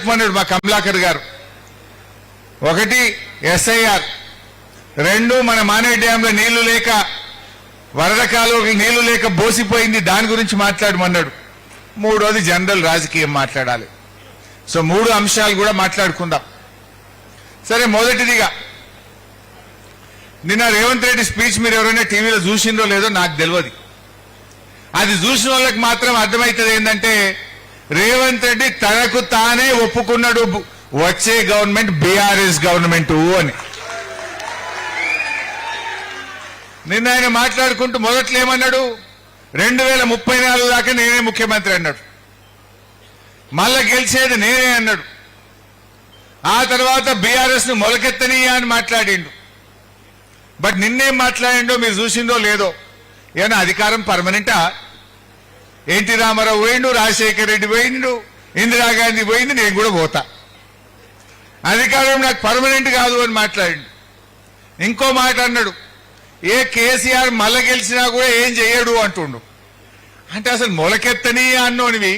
చెప్పమన్నాడు మా కమలాకర్ గారు. ఒకటి ఎస్ఐఆర్, రెండు మన మానే డ్యాంలో నీళ్లు లేక వరద కాలువకి నీళ్లు లేక బోసిపోయింది, దాని గురించి మాట్లాడమన్నాడు. మూడోది జనరల్ రాజకీయం మాట్లాడాలి. సో మూడు అంశాలు కూడా మాట్లాడుకుందాం. సరే, మొదటిదిగా నిన్న రేవంత్ రెడ్డి స్పీచ్ మీరు ఎవరైనా టీవీలో చూసిందో లేదో నాకు తెలియదు. అది చూసిన వాళ్ళకి మాత్రం అర్థమవుతుంది ఏంటంటే రేవంత్ రెడ్డి తనకు తానే ఒప్పుకున్నాడు వచ్చే గవర్నమెంట్ బీఆర్ఎస్ గవర్నమెంట్ అని. నిన్న ఆయన మాట్లాడుకుంటూ మొదట్లో ఏమన్నాడు, 2034 దాకా నేనే ముఖ్యమంత్రి అన్నాడు. మళ్ళా గెలిచేది నేనే అన్నాడు. ఆ తర్వాత బీఆర్ఎస్ ను మొలకెత్తనీయా అని మాట్లాడిండు. బట్ నిన్నేం మాట్లాడిండో మీరు చూసిందో లేదో. ఏమన్నా అధికారం పర్మనెంటా? ఎన్టీ రామారావు పోయిండు, రాజశేఖర రెడ్డి పోయిండు, ఇందిరాగాంధీ పోయింది, నేను కూడా పోతా. అధికారం నాకు పర్మనెంట్ కాదు అని మాట్లాడిండు. ఇంకో మాట అన్నాడు, ఏ కేసీఆర్ మళ్ళా గెలిచినా కూడా ఏం చెయ్యడు అంటుండు. అంటే అసలు మొలకెత్తని అన్నోనివి,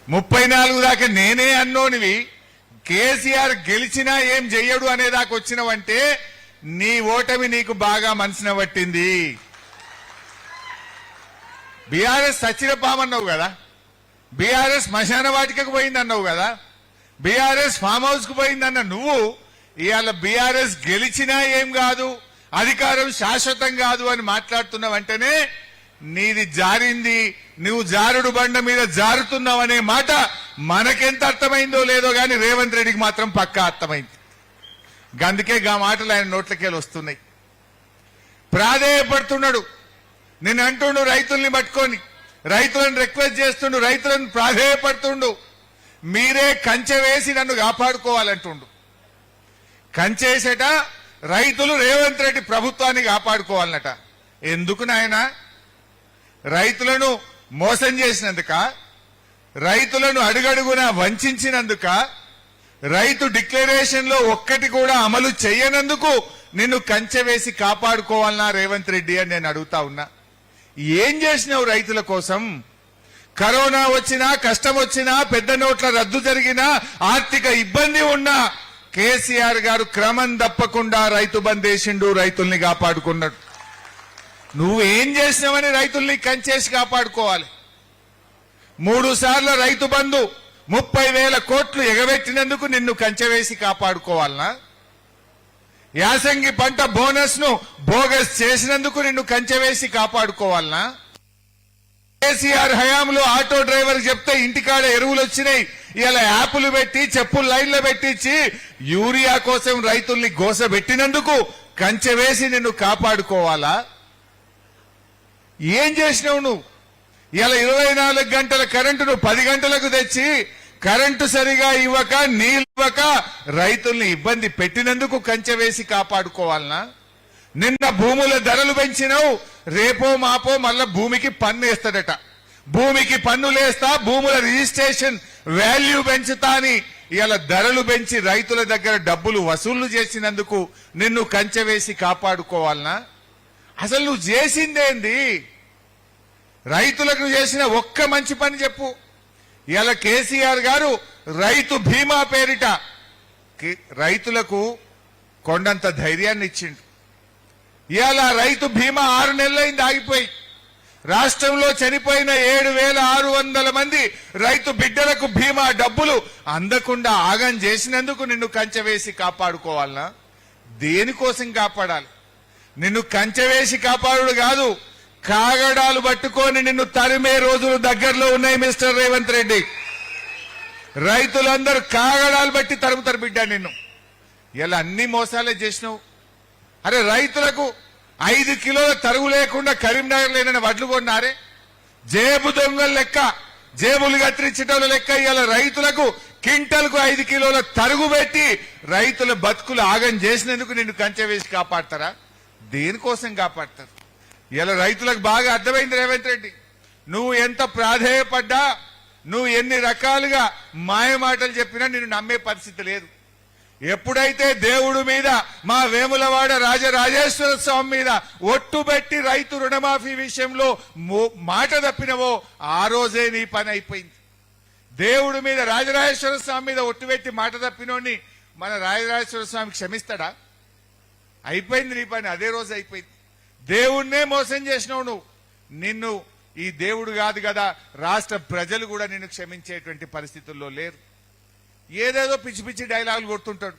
34 దాకా నేనే అన్నోనివి, కేసీఆర్ గెలిచినా ఏం చెయ్యడు అనేదాకా వచ్చినవంటే నీ ఓటమి నీకు బాగా మనసున పట్టింది. బీఆర్ఎస్ సచ్చిన పామన్నావు కదా, బీఆర్ఎస్ శ్మశాన వాటికకు పోయిందన్నావు కదా, బీఆర్ఎస్ ఫామ్ హౌస్ కు పోయిందన్న నువ్వు ఇవాళ బీఆర్ఎస్ గెలిచినా ఏం కాదు, అధికారం శాశ్వతం కాదు అని మాట్లాడుతున్న వెంటనే నీది జారింది, నువ్వు జారుడు బండ మీద జారుతున్నావు అనే మాట మనకెంత అర్థమైందో లేదో గాని రేవంత్ రెడ్డికి మాత్రం పక్కా అర్థమైంది. అందుకే గా మాటలు ఆయన నోట్లకెళ్ళి వస్తున్నాయి. ప్రాధేయపడుతున్నాడు, నేను అంటుండు రైతుల్ని పట్టుకొని, రైతులను రిక్వెస్ట్ చేస్తుండు, రైతులను ప్రాధేయపడుతుండు, మీరే కంచె వేసి నన్ను కాపాడుకోవాలంటుండు. కంచేసేట రైతులు రేవంత్ రెడ్డి ప్రభుత్వాన్ని కాపాడుకోవాలన్నట. ఎందుకు నాయన? రైతులను మోసం చేసినందుక, రైతులను అడుగడుగున వంచినందుక, రైతు డిక్లరేషన్ లో ఒక్కటి కూడా అమలు చేయనందుకు నిన్ను కంచె వేసి కాపాడుకోవాలన్నా రేవంత్ రెడ్డి అని నేను అడుగుతా ఉన్నా. ఏం చేసినావు రైతుల కోసం? కరోనా వచ్చినా, కష్టం వచ్చినా, పెద్ద నోట్ల రద్దు జరిగినా, ఆర్థిక ఇబ్బంది ఉన్నా కేసీఆర్ గారు క్రమం తప్పకుండా రైతు బంద్ వేసిండు, రైతుల్ని కాపాడుకున్నాడు. నువ్వేం చేసినావని రైతుల్ని కంచేసి కాపాడుకోవాలి? 3 సార్లు రైతు బంధు 30,000 కోట్లు ఎగబెట్టినందుకు నిన్ను కంచె వేసి కాపాడుకోవాలనా? యాసంగి పంట బోనస్ ను బోగస్ చేసినందుకు నిన్ను కంచె వేసి కాపాడుకోవాలనా? కేసీఆర్ హయాంలో ఆటో డ్రైవర్ చెప్తే ఇంటికాడ ఎరువులు వచ్చినాయి, ఇలా యాప్లు పెట్టి చెప్పులు లైన్లో పెట్టించి యూరియా కోసం రైతుల్ని గోసబెట్టినందుకు కంచె వేసి నిన్ను కాపాడుకోవాలా? ఏం చేసినావు నువ్వు? ఇలా 24 గంటల కరెంటును 10 గంటలకు తెచ్చి కరెంటు సరిగా ఇవ్వక, నీళ్ళు ఇవ్వక రైతుల్ని ఇబ్బంది పెట్టినందుకు కంచె వేసి కాపాడుకోవాలనా? నిన్న భూముల ధరలు పెంచినావు, రేపో మాపో మళ్ళా భూమికి పన్ను వేస్తాడట. భూమికి పన్నులేస్తా, భూముల రిజిస్ట్రేషన్ వాల్యూ పెంచుతా అని ఇలా ధరలు పెంచి రైతుల దగ్గర డబ్బులు వసూళ్లు చేసినందుకు నిన్ను కంచె వేసి కాపాడుకోవాలనా? అసలు నువ్వు చేసిందేంది? రైతులకు చేసిన ఒక్క మంచి పని చెప్పు. ఇలా కేసీఆర్ గారు రైతు బీమా పేరిట రైతులకు కొండంత ధైర్యాన్ని ఇచ్చిండు. ఇవాళ రైతు బీమా 6 నెలలైంది ఆగిపోయి. రాష్ట్రంలో చనిపోయిన 7,600 మంది రైతు బిడ్డలకు బీమా డబ్బులు అందకుండా ఆగం చేసినందుకు నిన్ను కంచె వేసి కాపాడుకోవాలనా? దేనికోసం కాపాడాలి? నిన్ను కంచె వేసి కాపాడు కాదు, కాగడాలు పట్టుకొని నిన్ను తరిమే రోజులు దగ్గరలో ఉన్నాయి మిస్టర్ రేవంత్ రెడ్డి. రైతులందరూ కాగడాలు బట్టి తరుముతారు బిడ్డ నిన్ను. ఇలా అన్ని మోసాలే చేసినావు. అరే రైతులకు 5 కిలోల తరుగు లేకుండా కరీంనగర్ లేనని వడ్లు కొన్నారే, జేబు దొంగల లెక్క, జేబులు కత్తిరించటోళ్ళ లెక్క ఇలా రైతులకు క్వింటల్కు 5 కిలోల తరుగు పెట్టి రైతుల బతుకులు ఆగం చేసినందుకు నిన్ను కంచె వేసి కాపాడతారా? దేనికోసం కాపాడతారు? ఇలా రైతులకు బాగా అర్థమైంది రేవంత్ రెడ్డి. నువ్వు ఎంత ప్రాధేయపడ్డా, నువ్వు ఎన్ని రకాలుగా మాయమాటలు చెప్పినా నిన్ను నమ్మే పరిస్థితి లేదు. ఎప్పుడైతే దేవుడు మీద, మా వేములవాడ రాజరాజేశ్వర స్వామి మీద ఒట్టుబెట్టి రైతు రుణమాఫీ విషయంలో మాట తప్పినవో ఆ రోజే నీ పని అయిపోయింది. దేవుడి మీద రాజరాజేశ్వర స్వామి మీద ఒట్టు పెట్టి మాట తప్పినోడిని మన రాజరాజేశ్వర స్వామి క్షమిస్తాడా? అయిపోయింది నీ పని, అదే రోజు అయిపోయింది. దేవుణ్ణే మోసం చేసినావు నువ్వు. నిన్ను ఈ దేవుడు కాదు కదా, రాష్ట్ర ప్రజలు కూడా నిన్ను క్షమించేటువంటి పరిస్థితుల్లో లేరు. ఏదేదో పిచ్చి పిచ్చి డైలాగులు కొడుతుంటాడు.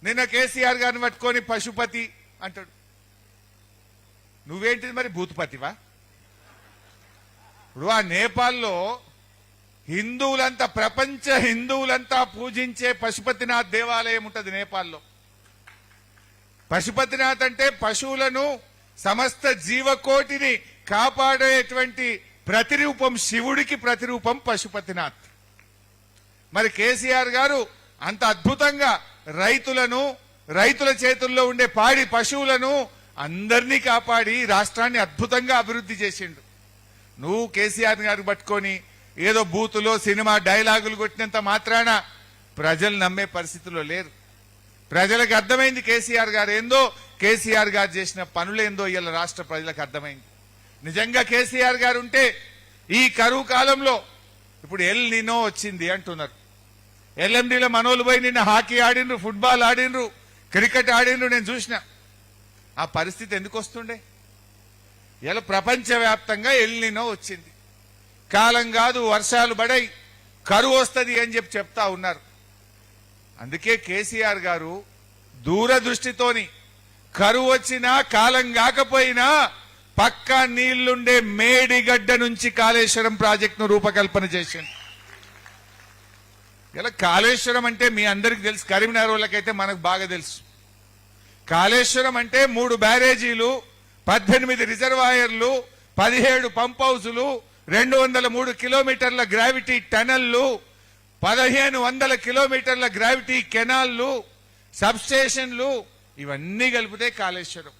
నిన్న కేసీఆర్ గారిని పట్టుకొని పశుపతి అంటాడు. నువ్వేంటిది మరి, భూతపతివా? ఇప్పుడు ఆ నేపాల్లో హిందువులంతా, ప్రపంచ హిందువులంతా పూజించే పశుపతినాథ్ దేవాలయం ఉంటుంది నేపాల్లో. పశుపతినాథ్ అంటే పశువులను, సమస్త జీవకోటిని కాపాడేటువంటి ప్రతిరూపం, శివుడికి ప్రతిరూపం పశుపతినాథ్. మరి కేసీఆర్ గారు అంత అద్భుతంగా రైతులను, రైతుల చేతుల్లో ఉండే పాడి పశువులను అందరినీ కాపాడి రాష్ట్రాన్ని అద్భుతంగా అభివృద్ధి చేసిండు. నువ్వు కేసీఆర్ గారు పట్టుకొని ఏదో బూతులో సినిమా డైలాగులు కొట్టినంత మాత్రాన ప్రజలు నమ్మే పరిస్థితిలో లేరు. ప్రజలకు అర్థమైంది కేసీఆర్ గారు ఏందో, కేసీఆర్ గారు చేసిన పనులేందో ఇలా రాష్ట్ర ప్రజలకు అర్థమైంది. నిజంగా కేసీఆర్ గారు ఉంటే ఈ కరువు కాలంలో, ఇప్పుడు ఎల్ నినో వచ్చింది అంటున్నారు. ఎల్ఎండిలో మనోళ్ళు పోయి నిన్న హాకీ ఆడిండ్రు, ఫుట్బాల్ ఆడిండ్రు, క్రికెట్ ఆడిండ్రు, నేను చూసిన. ఆ పరిస్థితి ఎందుకు వస్తుండే? ఇలా ప్రపంచవ్యాప్తంగా ఎల్ నినో వచ్చింది. కాలం కాదు, వర్షాలు పడై కరువు వస్తుంది అని చెప్తా ఉన్నారు. అందుకే కేసీఆర్ గారు దూరదృష్టితోని కరువు వచ్చినా కాలం కాకపోయినా పక్కా నీళ్లుండే మేడిగడ్డ నుంచి కాళేశ్వరం ప్రాజెక్టును రూపకల్పన చేసింది. ఇలా కాళేశ్వరం అంటే మీ అందరికి తెలుసు, కరీంనగర్ వాళ్ళకైతే మనకు బాగా తెలుసు. కాళేశ్వరం అంటే 3 బ్యారేజీలు, 18 రిజర్వాయర్లు, 17 పంప్ హౌజులు, 203 కిలోమీటర్ల గ్రావిటీ టనల్లు, 1500 కిలోమీటర్ల గ్రావిటీ కెనాల్లు, సబ్ స్టేషన్లు, ఇవన్నీ కలిపితే కాళేశ్వరం.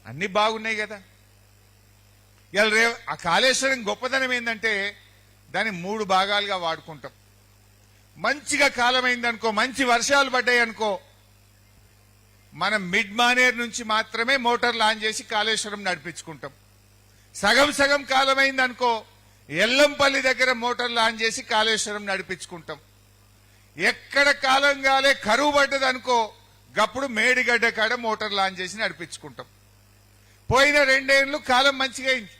అన్ని బాగున్నాయి కదా. ఇలా ఆ కాళేశ్వరం గొప్పదనం ఏంటంటే దాన్ని 3 భాగాలుగా వాడుకుంటాం. మంచిగా కాలమైందనుకో, మంచి వర్షాలు పడ్డాయి అనుకో, మనం మిడ్ మానేర్ నుంచి మాత్రమే మోటార్ లాంచ్ చేసి కాళేశ్వరం నడిపించుకుంటాం. సగం సగం కాలమైంది అనుకో, ఎల్లంపల్లి దగ్గర మోటార్ లాంచ్ చేసి కాళేశ్వరం నడిపించుకుంటాం. ఎక్కడ కాలం కాలే కరువు పడ్డది అనుకో, గప్పుడు మేడిగడ్డ కాడ మోటార్ లాంచ్ చేసి నడిపించుకుంటాం. పోయిన 2 ఏళ్ళు కాలం మంచిగా అయింది.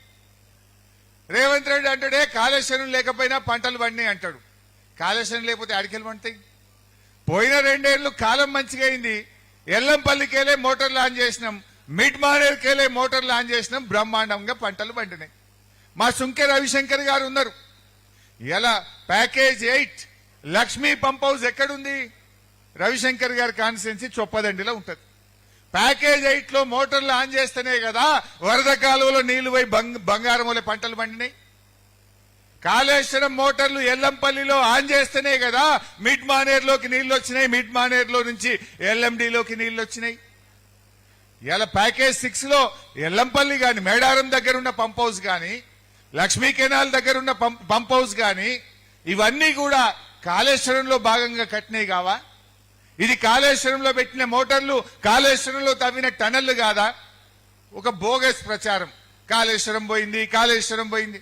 రేవంత్ రెడ్డి అంటాడే కాళేశ్వరం లేకపోయినా పంటలు పండినాయి అంటాడు. కాళేశ్వరం లేకపోతే అడికెళ్ళి పండుతాయి. పోయిన 2 ఏళ్ళు కాలం మంచిగా అయింది. ఎల్లంపల్లికెళ్ళే మోటార్ లాంచ్ చేసినాం, మిడ్ మానేర్కెళ్ళే మోటార్ లాంచ్ చేసినాం, బ్రహ్మాండంగా పంటలు పండినాయి. మా సుంకె రవిశంకర్ గారు ఉన్నారు. ఇలా ప్యాకేజ్ 8 లక్ష్మీ పంప్ హౌస్ ఎక్కడుంది? రవిశంకర్ గారి కాన్స్టిట్యున్సీ చొప్పదండిలో ఉంటది. ప్యాకేజ్ 8 లో మోటార్లు ఆన్ చేస్తేనే కదా వరద కాలువలో నీళ్లు పోయి బంగారం వల్ల పంటలు పండినాయి. కాళేశ్వరం మోటార్లు ఎల్లంపల్లిలో ఆన్ చేస్తేనే కదా మిడ్ మానేర్లోకి నీళ్లు వచ్చినాయి, మిడ్ మానేర్లో నుంచి ఎల్ఎండిలోకి నీళ్లు వచ్చినాయి. ఇలా ప్యాకేజ్ 6 లో ఎల్లంపల్లి గాని, మేడారం దగ్గర ఉన్న పంప్ హౌస్ గాని, లక్ష్మీ కెనాల్ దగ్గర ఉన్న పంప్ హౌస్ గాని, ఇవన్నీ కూడా కాళేశ్వరంలో భాగంగా కట్టినాయి కావా? ఇది కాళేశ్వరంలో పెట్టిన మోటార్లు, కాళేశ్వరంలో తవ్విన టనళ్లు కాదా? ఒక బోగస్ ప్రచారం. కాళేశ్వరం పోయింది, కాళేశ్వరం పోయింది.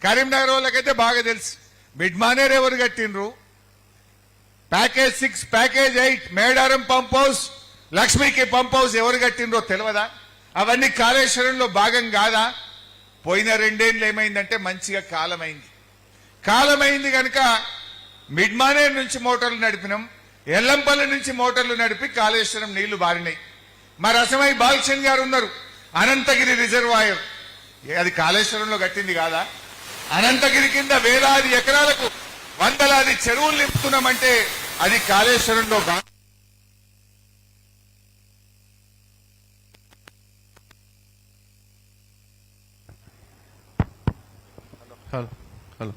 కరీంనగర్ వాళ్ళకైతే బాగా తెలుసు మిడ్ మానేర్ ఎవరు కట్టినరు. Package 6, package 8 Medaram pump house, లక్ష్మీకి పంప్ హౌస్ ఎవరు కట్టినరో తెలియదా? అవన్నీ కాళేశ్వరంలో భాగం కాదా? పోయిన 2 ఏళ్ళు ఏమైందంటే మంచిగా కాలమైంది. కాలమైంది కనుక మిడ్ మానేర్ నుంచి మోటార్లు నడిపినాం, ఎల్లంపల్లి నుంచి మోటార్లు నడిపి కాళేశ్వరం నీళ్లు బారినాయి. మా రసమై బాలకృష్ణ గారు ఉన్నారు. అనంతగిరి రిజర్వాయర్ అది కాళేశ్వరంలో కట్టింది కాదా? అనంతగిరి కింద వేలాది ఎకరాలకు వందలాది చెరువులు నింపుతున్నామంటే అది కాళేశ్వరంలో హలో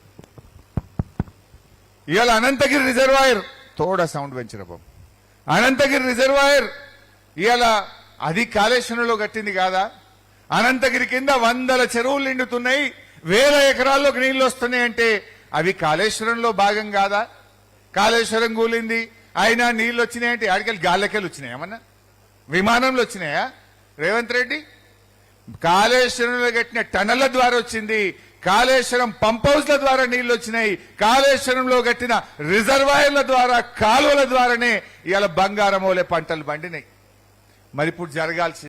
ఇవాళ అనంతగిరి రిజర్వాయర్ తోడా సౌండ్ పెంచిన బాబు. అనంతగిరి రిజర్వాయర్ ఇవాళ అది కాళేశ్వరంలో కట్టింది కాదా? అనంతగిరి కింద వందల చెరువులు నిండుతున్నాయి, 1000 ఎకరాల్లోకి నీళ్లు వస్తున్నాయంటే అవి కాళేశ్వరంలో భాగం కాదా? కాళేశ్వరం కూలింది అయినా నీళ్లు వచ్చినాయంటే ఆడికెళ్ళి గాల్లకెళ్ళి వచ్చినాయి, ఏమన్నా విమానంలో వచ్చినాయా? రేవంత్ రెడ్డి కాళేశ్వరంలో కట్టిన టనళ్ల ద్వారా వచ్చింది, కాళేశ్వరం పంప్ హౌస్ల ద్వారా నీళ్లు వచ్చినాయి, కాళేశ్వరంలో కట్టిన రిజర్వాయర్ల ద్వారా కాలువల ద్వారానే ఇవాళ బంగారం ఓలే పంటలు పండినాయి. మరి ఇప్పుడు జరగాల్సి